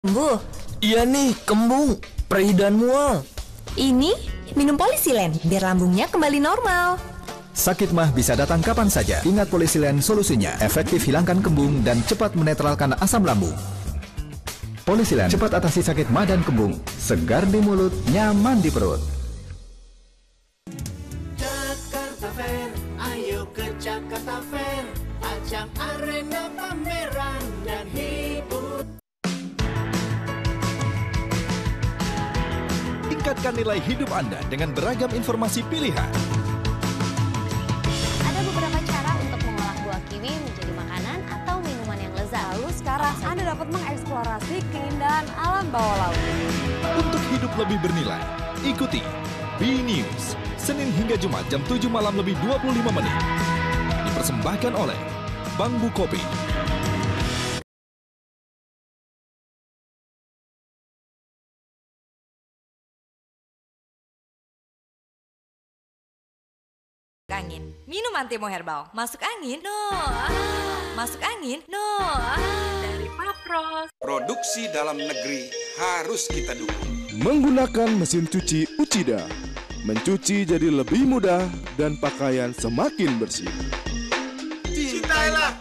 Bu, Iya nih, kembung, perih dan mual. ini minum Polisilen biar lambungnya kembali normal. Sakit mah bisa datang kapan saja. Ingat Polisilen solusinya. Efektif hilangkan kembung dan cepat menetralkan asam lambung. Polisilen cepat atasi sakit mah dan kembung. Segar di mulut, nyaman di perut. Jakarta Fair, ayo ke Jakarta Fair, ajang arena pameran dan hibur. Tingkatkan nilai hidup Anda dengan beragam informasi pilihan. Ada beberapa cara untuk mengolah buah kiwi menjadi makanan atau minuman yang lezat. Lalu sekarang Anda dapat mengeksplorasi keindahan alam bawah laut. Untuk hidup lebih bernilai, ikuti B-News. Senin hingga Jumat jam 7 malam lebih 25 menit. Dipersembahkan oleh Bangbu Kopi. Angin, minum Antimo Herbal. Masuk angin? No. Masuk angin? No. Dari Papros. Produksi dalam negeri harus kita dukung. Menggunakan mesin cuci Uchida, mencuci jadi lebih mudah dan pakaian semakin bersih. Cintailah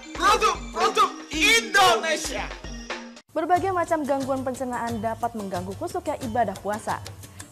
produk Indonesia. Berbagai macam gangguan pencernaan dapat mengganggu kusuknya ibadah puasa.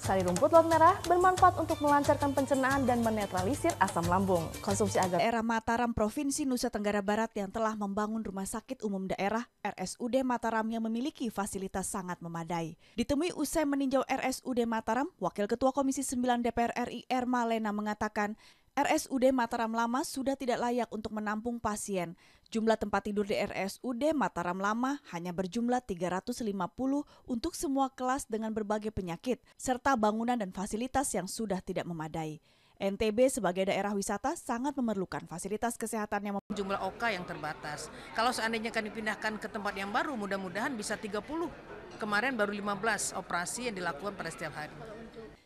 Sari rumput laut merah bermanfaat untuk melancarkan pencernaan dan menetralisir asam lambung. Konsumsi agar Daerah Mataram, Provinsi Nusa Tenggara Barat yang telah membangun Rumah Sakit Umum Daerah RSUD Mataram yang memiliki fasilitas sangat memadai. Ditemui usai meninjau RSUD Mataram, Wakil Ketua Komisi 9 DPR RI Erma Lena mengatakan RSUD Mataram Lama sudah tidak layak untuk menampung pasien. Jumlah tempat tidur di RSUD Mataram Lama hanya berjumlah 350 untuk semua kelas dengan berbagai penyakit, serta bangunan dan fasilitas yang sudah tidak memadai. NTB sebagai daerah wisata sangat memerlukan fasilitas kesehatan yang jumlah OK yang terbatas. Kalau seandainya akan dipindahkan ke tempat yang baru, mudah-mudahan bisa 30. Kemarin baru 15 operasi yang dilakukan pada setiap hari.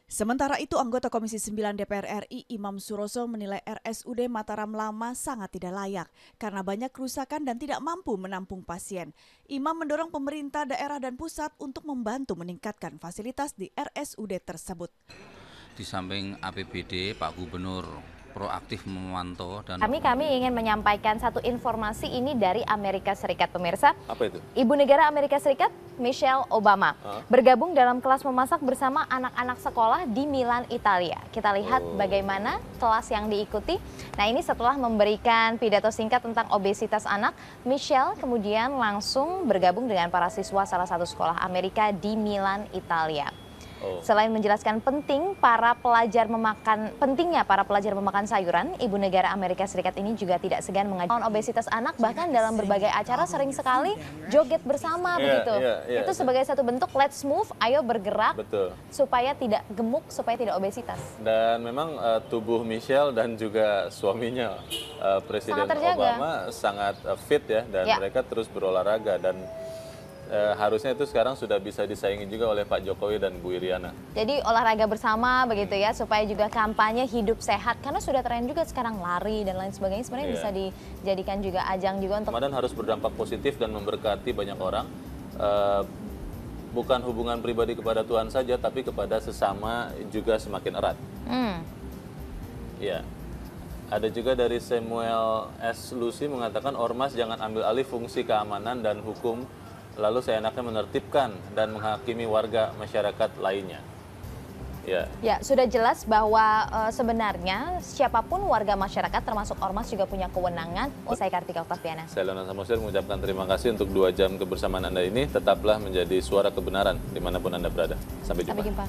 Sementara itu, anggota Komisi 9 DPR RI Imam Suroso menilai RSUD Mataram Lama sangat tidak layak karena banyak kerusakan dan tidak mampu menampung pasien. Imam mendorong pemerintah daerah dan pusat untuk membantu meningkatkan fasilitas di RSUD tersebut. Di samping APBD, Pak Gubernur proaktif memantau dan Kami ingin menyampaikan satu informasi ini dari Amerika Serikat, pemirsa. Apa itu? Ibu negara Amerika Serikat Michelle Obama bergabung dalam kelas memasak bersama anak-anak sekolah di Milan, Italia. Kita lihat bagaimana kelas yang diikuti. Nah, ini setelah memberikan pidato singkat tentang obesitas anak, Michelle kemudian langsung bergabung dengan para siswa salah satu sekolah Amerika di Milan, Italia. Selain menjelaskan pentingnya para pelajar memakan sayuran, Ibu negara Amerika Serikat ini juga tidak segan mengajarkan obesitas anak, bahkan dalam berbagai acara sering sekali joget bersama begitu. Itu sebagai satu bentuk let's move, ayo bergerak. Betul. Supaya tidak gemuk, supaya tidak obesitas. Dan memang tubuh Michelle dan juga suaminya Presiden Obama sangat fit ya, dan mereka terus berolahraga dan harusnya itu sekarang sudah bisa disaingi juga oleh Pak Jokowi dan Bu Iriana. Jadi olahraga bersama begitu ya, supaya juga kampanye hidup sehat, karena sudah tren juga sekarang lari dan lain sebagainya, sebenarnya bisa dijadikan juga ajang juga untuk Ramadan harus berdampak positif dan memberkati banyak orang, bukan hubungan pribadi kepada Tuhan saja, tapi kepada sesama juga semakin erat. Ya. Ada juga dari Samuel S. Lucy mengatakan ormas jangan ambil alih fungsi keamanan dan hukum, lalu seenaknya menertibkan dan menghakimi warga masyarakat lainnya. Ya, sudah jelas bahwa sebenarnya siapapun warga masyarakat termasuk ormas juga punya kewenangan. Saya Kartika Oktaviana. Saya Leonard Samosir mengucapkan terima kasih untuk 2 jam kebersamaan Anda ini. Tetaplah menjadi suara kebenaran dimanapun Anda berada. Sampai jumpa. Sampai jumpa.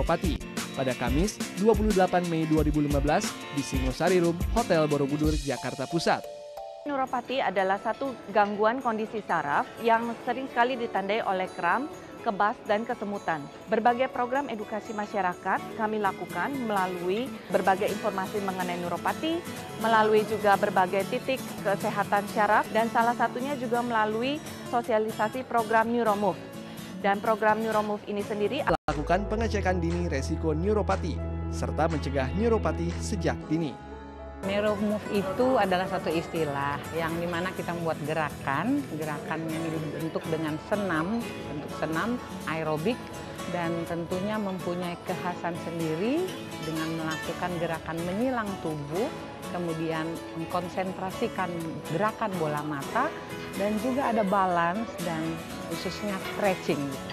Pati pada Kamis 28 Mei 2015 di Singosari Room Hotel Borobudur, Jakarta Pusat. Neuropati adalah satu gangguan kondisi saraf yang sering sekali ditandai oleh kram, kebas, dan kesemutan. Berbagai program edukasi masyarakat kami lakukan melalui berbagai informasi mengenai neuropati, melalui juga berbagai titik kesehatan syaraf, dan salah satunya juga melalui sosialisasi program Neuromove. Dan program Neuromove ini sendiri lakukan pengecekan dini resiko neuropati, serta mencegah neuropati sejak dini. Neuromove itu adalah satu istilah yang dimana kita membuat gerakan yang dibentuk dengan bentuk senam, aerobik, dan tentunya mempunyai kekhasan sendiri dengan melakukan gerakan menyilang tubuh, kemudian mengkonsentrasikan gerakan bola mata, dan juga ada balance dan khususnya stretching di sana.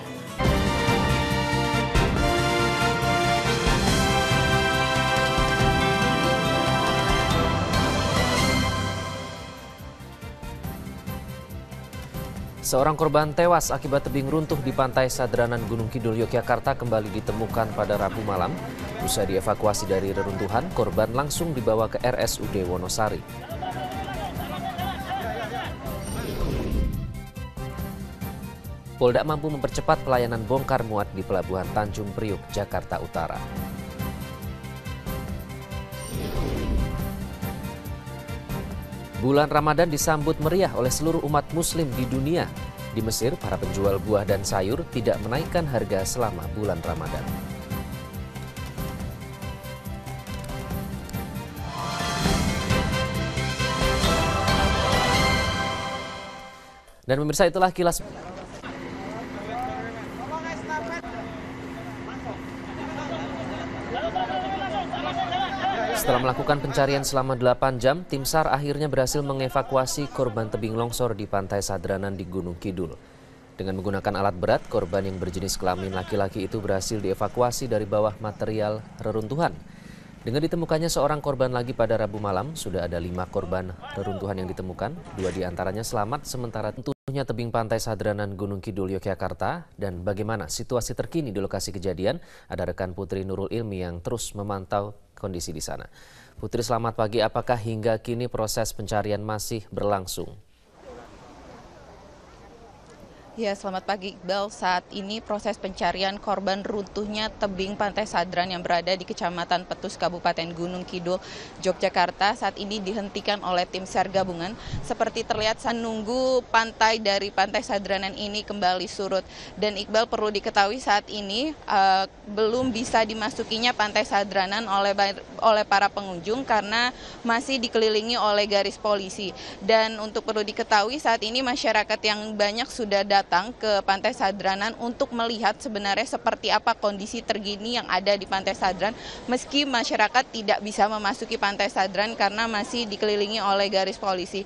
Seorang korban tewas akibat tebing runtuh di pantai Sadranan Gunung Kidul, Yogyakarta kembali ditemukan pada Rabu malam. Usai dievakuasi dari reruntuhan, korban langsung dibawa ke RSUD Wonosari. Polda mampu mempercepat pelayanan bongkar muat di Pelabuhan Tanjung Priuk, Jakarta Utara. Bulan Ramadan disambut meriah oleh seluruh umat muslim di dunia. Di Mesir, para penjual buah dan sayur tidak menaikkan harga selama bulan Ramadan. Dan pemirsa, itulah kilas. Setelah melakukan pencarian selama 8 jam, tim SAR akhirnya berhasil mengevakuasi korban tebing longsor di pantai Sadranan di Gunung Kidul. Dengan menggunakan alat berat, korban yang berjenis kelamin laki-laki itu berhasil dievakuasi dari bawah material reruntuhan. Dengan ditemukannya seorang korban lagi pada Rabu malam, sudah ada 5 korban reruntuhan yang ditemukan. 2 diantaranya selamat, sementara tentunya tebing pantai Sadranan Gunung Kidul, Yogyakarta. Dan bagaimana situasi terkini di lokasi kejadian? Ada rekan Putri Nurul Ilmi yang terus memantau kondisi di sana. Putri, selamat pagi. Apakah hingga kini proses pencarian masih berlangsung? Ya, selamat pagi Iqbal. Saat ini proses pencarian korban runtuhnya tebing pantai Sadran yang berada di Kecamatan Petus, Kabupaten Gunung Kidul, Yogyakarta saat ini dihentikan oleh tim SAR gabungan. Seperti terlihat saat menunggu pantai dari pantai Sadranan ini kembali surut. Dan Iqbal, perlu diketahui saat ini belum bisa dimasukinya pantai Sadranan oleh para pengunjung karena masih dikelilingi oleh garis polisi. Dan untuk perlu diketahui saat ini masyarakat yang banyak sudah datang ke Pantai Sadranan untuk melihat sebenarnya seperti apa kondisi terkini yang ada di Pantai Sadran, meski masyarakat tidak bisa memasuki Pantai Sadran karena masih dikelilingi oleh garis polisi.